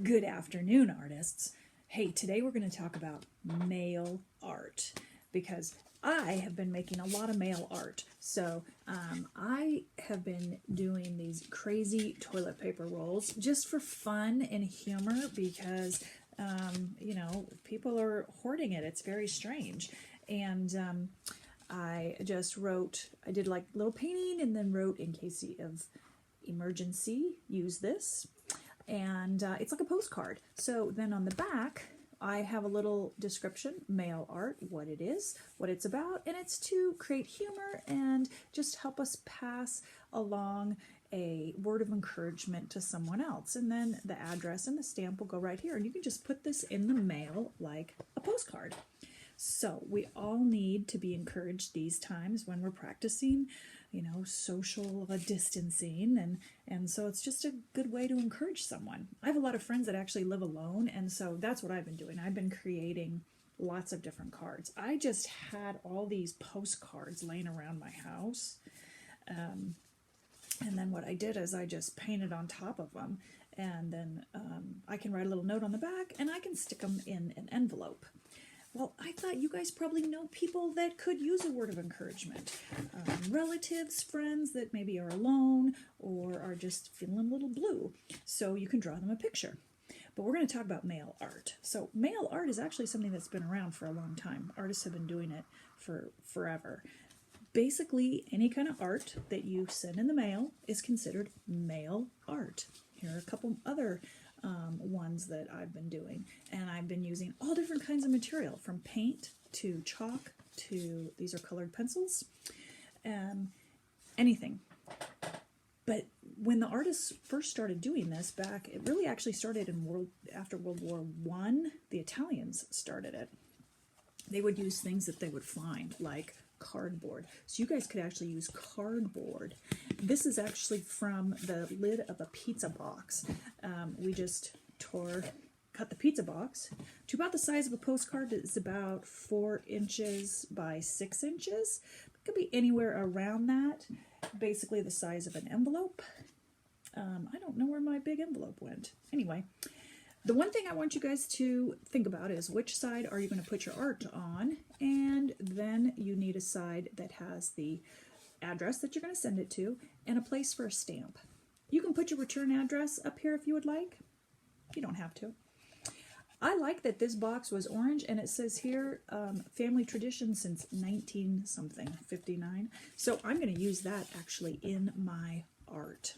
Good afternoon, artists. Hey, today we're going to talk about mail art because I have been making a lot of mail art. So I have been doing these crazy toilet paper rolls just for fun and humor because, people are hoarding it. It's very strange. And I did like little painting and then wrote, in case of emergency, use this. And it's like a postcard. So then on the back, I have a little description, mail art, what it is, what it's about, and it's to create humor and just help us pass along a word of encouragement to someone else. And then the address and the stamp will go right here, and you can just put this in the mail like a postcard. So we all need to be encouraged these times when we're practicing, social distancing, and so it's just a good way to encourage someone. I have a lot of friends that actually live alone, and so that's what I've been doing. I've been creating lots of different cards. I just had all these postcards laying around my house, and then what I did is I just painted on top of them, and then I can write a little note on the back, and I can stick them in an envelope. Well, I thought you guys probably know people that could use a word of encouragement. Relatives, friends that maybe are alone or are just feeling a little blue. So you can draw them a picture. But we're going to talk about mail art. So mail art is actually something that's been around for a long time. Artists have been doing it for forever. Basically, any kind of art that you send in the mail is considered mail art. Here are a couple other ones that I've been doing, and I've been using all different kinds of material, from paint to chalk to these are colored pencils, anything. But when the artists first started doing this back, it really actually started after World War I. The Italians started it. They would use things that they would find, like cardboard. So you guys could actually use cardboard. This is actually from the lid of a pizza box. We just cut the pizza box to about the size of a postcard. It's about 4 inches by 6 inches. It could be anywhere around that. Basically the size of an envelope. I don't know where my big envelope went. Anyway, the one thing I want you guys to think about is which side are you going to put your art on, and then you need a side that has the address that you're going to send it to and a place for a stamp. You can put your return address up here if you would like. You don't have to. I like that this box was orange, and it says here family tradition since 59. So I'm going to use that actually in my art.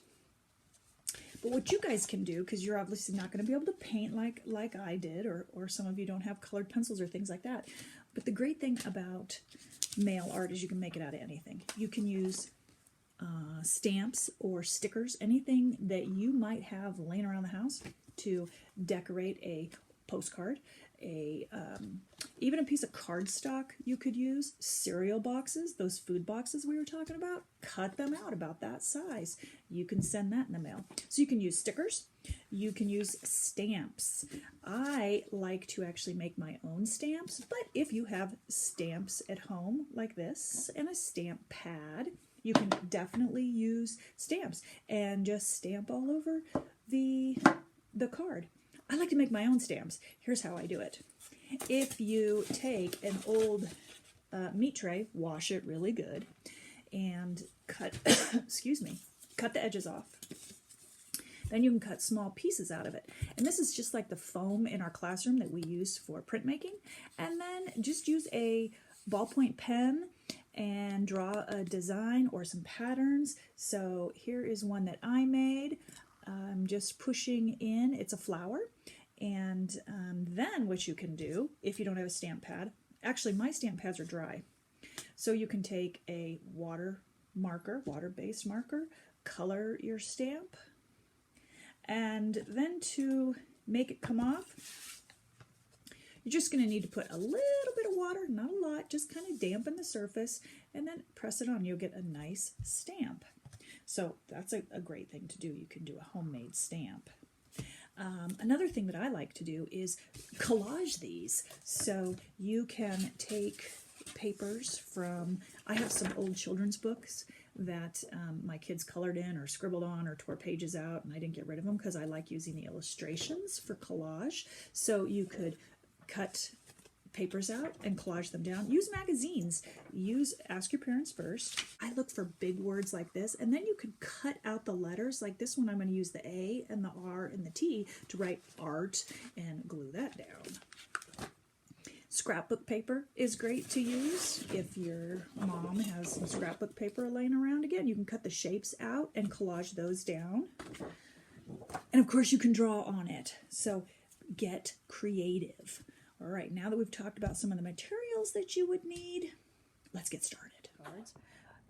But what you guys can do, because you're obviously not going to be able to paint like I did, or some of you don't have colored pencils or things like that. But the great thing about mail art is you can make it out of anything. You can use stamps or stickers, anything that you might have laying around the house to decorate a postcard, even a piece of cardstock you could use, cereal boxes, those food boxes we were talking about, cut them out about that size. You can send that in the mail. So you can use stickers, you can use stamps. I like to actually make my own stamps, but if you have stamps at home like this and a stamp pad, you can definitely use stamps and just stamp all over the card. I like to make my own stamps. Here's how I do it. If you take an old meat tray, wash it really good, and cut, cut the edges off. Then you can cut small pieces out of it. And this is just like the foam in our classroom that we use for printmaking. And then just use a ballpoint pen and draw a design or some patterns. So here is one that I made. I'm just pushing in, it's a flower, and then what you can do, if you don't have a stamp pad, actually my stamp pads are dry, so you can take a water-based marker, color your stamp, and then to make it come off, you're just going to need to put a little bit of water, not a lot, just kind of dampen the surface, and then press it on. You'll get a nice stamp. So that's a great thing to do. You can do a homemade stamp. Another thing that I like to do is collage these. So you can take papers from, I have some old children's books that my kids colored in or scribbled on or tore pages out, and I didn't get rid of them because I like using the illustrations for collage. So you could cut papers out and collage them down. Use magazines. Ask your parents first. I look for big words like this, and then you could cut out the letters. Like this one, I'm going to use the A and the R and the T to write art and glue that down. Scrapbook paper is great to use. If your mom has some scrapbook paper laying around, again, you can cut the shapes out and collage those down. And of course, you can draw on it. So get creative. All right, now that we've talked about some of the materials that you would need, let's get started.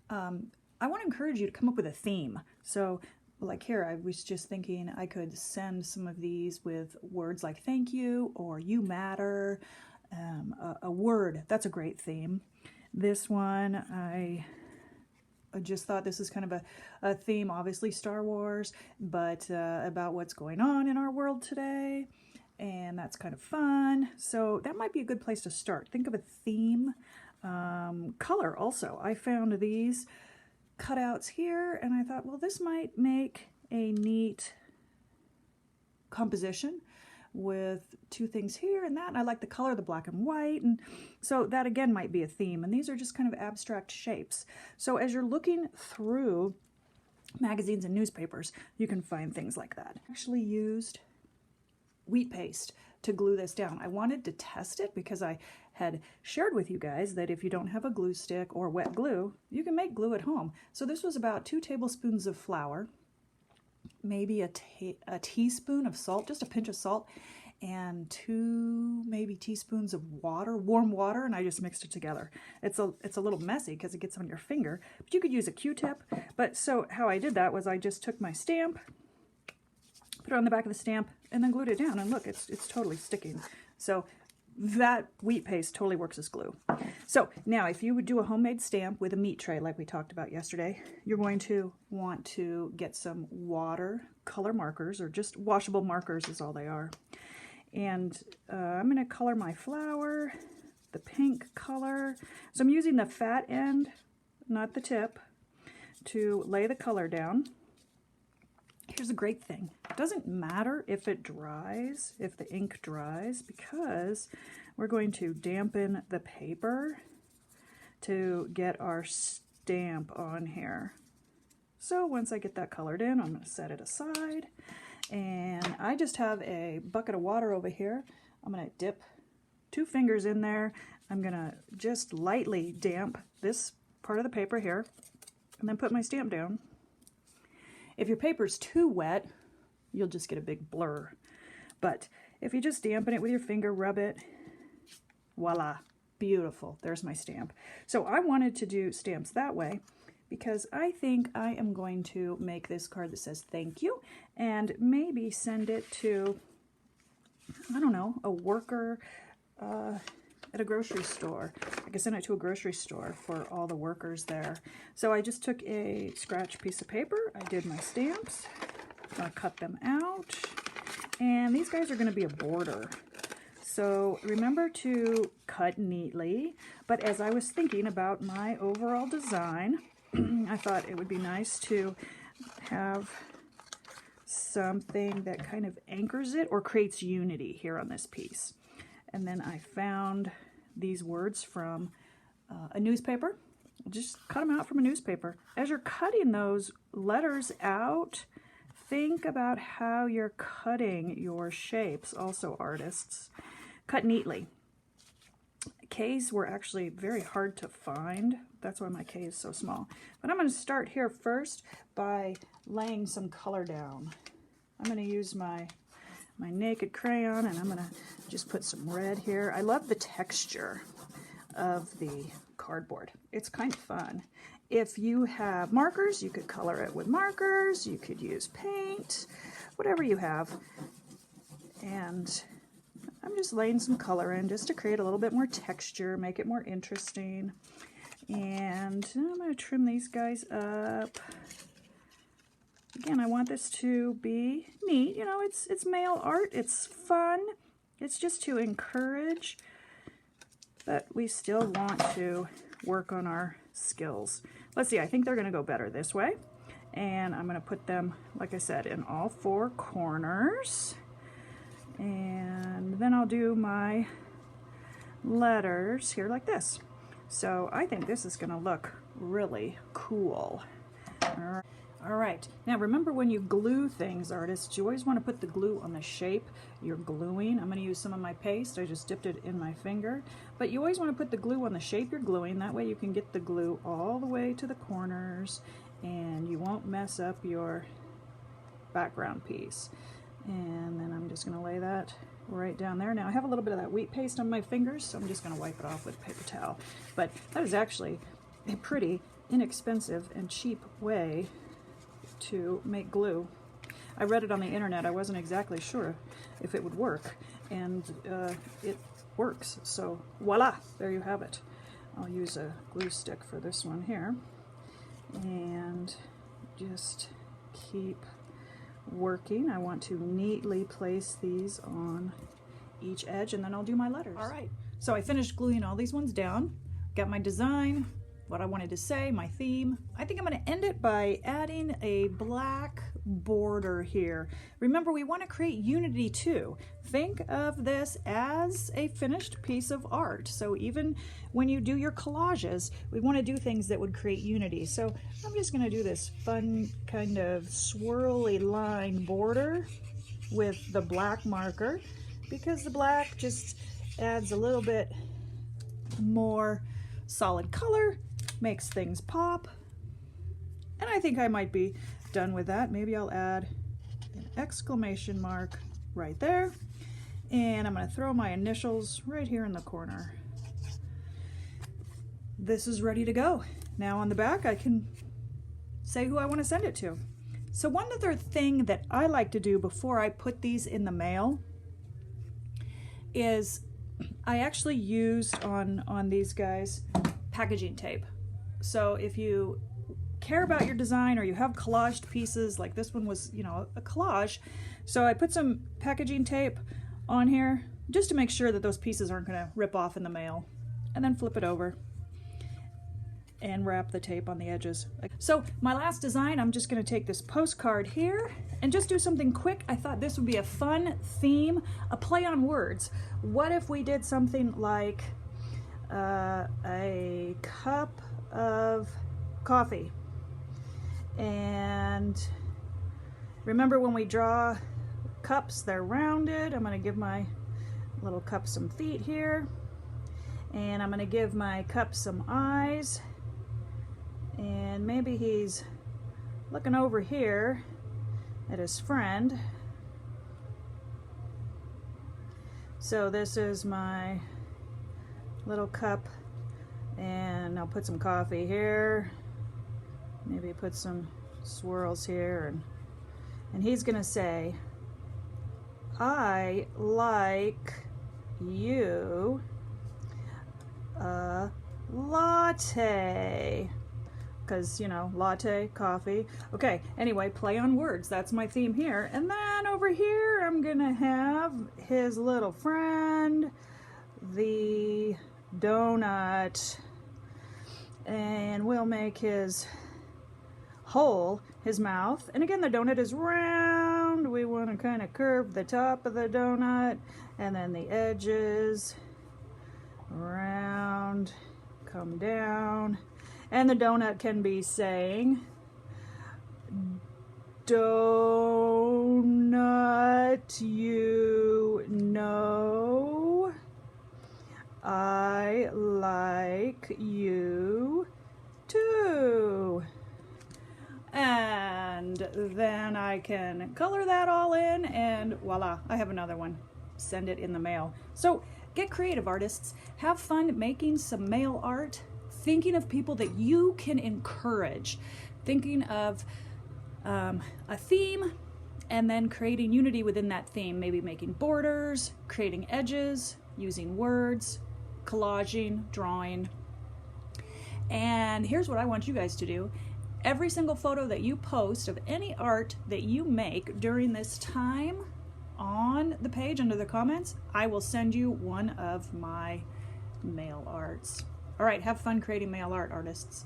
I want to encourage you to come up with a theme. So like here, I was just thinking I could send some of these with words like thank you or you matter. A word, that's a great theme. This one, I just thought this is kind of a theme, obviously Star Wars, but about what's going on in our world today. And that's kind of fun. So that might be a good place to start. Think of a theme. Color also. I found these cutouts here and I thought, well, this might make a neat composition with two things here and that. And I like the color, the black and white. And so that again might be a theme. And these are just kind of abstract shapes. So as you're looking through magazines and newspapers, you can find things like that. I actually used wheat paste to glue this down. I wanted to test it because I had shared with you guys that if you don't have a glue stick or wet glue, you can make glue at home. So this was about 2 tablespoons of flour, maybe a teaspoon of salt, just a pinch of salt, and 2 maybe teaspoons of water, warm water, and I just mixed it together. It's a little messy because it gets on your finger, but you could use a Q-tip. But so how I did that was I just took my stamp, put it on the back of the stamp, and then glued it down. And look, it's totally sticking. So that wheat paste totally works as glue. So now if you would do a homemade stamp with a meat tray like we talked about yesterday, you're going to want to get some watercolor markers, or just washable markers is all they are. And I'm going to color my flower, the pink color. So I'm using the fat end, not the tip, to lay the color down. Here's a great thing. It doesn't matter if it dries, if the ink dries, because we're going to dampen the paper to get our stamp on here. So once I get that colored in, I'm going to set it aside. And I just have a bucket of water over here. I'm going to dip 2 fingers in there. I'm going to just lightly damp this part of the paper here, and then put my stamp down. If your paper's too wet, you'll just get a big blur. But if you just dampen it with your finger, rub it, voila, beautiful. There's my stamp. So I wanted to do stamps that way because I think I am going to make this card that says thank you and maybe send it to, I don't know, a worker at a grocery store. I can send it to a grocery store for all the workers there. So I just took a scratch piece of paper. I did my stamps. I'm going to cut them out. And these guys are going to be a border. So remember to cut neatly. But as I was thinking about my overall design, I thought it would be nice to have something that kind of anchors it or creates unity here on this piece. And then I found these words from a newspaper. Just cut them out from a newspaper. As you're cutting those letters out, think about how you're cutting your shapes. Also, artists, cut neatly. K's were actually very hard to find. That's why my K is so small. But I'm going to start here first by laying some color down. I'm going to use my naked crayon, and I'm going to just put some red here. I love the texture of the cardboard. It's kind of fun. If you have markers, you could color it with markers. You could use paint, whatever you have. And I'm just laying some color in just to create a little bit more texture, make it more interesting. And I'm going to trim these guys up. Again, I want this to be neat. You know, it's mail art. It's fun. It's just to encourage. But we still want to work on our skills. Let's see, I think they're going to go better this way. And I'm going to put them, like I said, in all 4 corners. And then I'll do my letters here like this. So I think this is going to look really cool. All right, now remember when you glue things, artists, you always want to put the glue on the shape you're gluing. I'm going to use some of my paste. I just dipped it in my finger. But you always want to put the glue on the shape you're gluing. That way you can get the glue all the way to the corners and you won't mess up your background piece. And then I'm just going to lay that right down there. Now I have a little bit of that wheat paste on my fingers, so I'm just going to wipe it off with a paper towel. But that is actually a pretty inexpensive and cheap way to make glue. I read it on the internet. I wasn't exactly sure if it would work, and it works. So voila, there you have it. I'll use a glue stick for this one here and just keep working. I want to neatly place these on each edge, and then I'll do my letters. All right, so I finished gluing all these ones down, got my design, what I wanted to say, my theme. I think I'm going to end it by adding a black border here. Remember, we want to create unity too. Think of this as a finished piece of art. So even when you do your collages, we want to do things that would create unity. So I'm just going to do this fun kind of swirly line border with the black marker, because the black just adds a little bit more solid color, makes things pop. And I think I might be done with that. Maybe I'll add an exclamation mark right there, and I'm going to throw my initials right here in the corner. This is ready to go. Now on the back I can say who I want to send it to. So one other thing that I like to do before I put these in the mail is I actually used on these guys packaging tape. So if you care about your design, or you have collaged pieces, like this one was, you know, a collage, so I put some packaging tape on here just to make sure that those pieces aren't going to rip off in the mail, and then flip it over and wrap the tape on the edges. So my last design, I'm just going to take this postcard here and just do something quick. I thought this would be a fun theme, a play on words. What if we did something like a cup of coffee? And remember, when we draw cups, they're rounded. I'm going to give my little cup some feet here, and I'm going to give my cup some eyes, and maybe he's looking over here at his friend. So this is my little cup, and I'll put some coffee here, maybe put some swirls here, and he's gonna say, I like you a latte, because, you know, latte, coffee. Okay, anyway, play on words. That's my theme here. And then over here, I'm gonna have his little friend, the donut, and we'll make his hole his mouth. And again, the donut is round. We want to kind of curve the top of the donut, and then the edges round, come down, and the donut can be saying, donut, you know I like you too. And then I can color that all in, and voila, I have another one. Send it in the mail. So get creative, artists. Have fun making some mail art, thinking of people that you can encourage, thinking of a theme, and then creating unity within that theme, maybe making borders, creating edges, using words, collaging, drawing. And here's what I want you guys to do. Every single photo that you post of any art that you make during this time on the page under the comments, I will send you one of my mail arts. All right, have fun creating mail art, artists.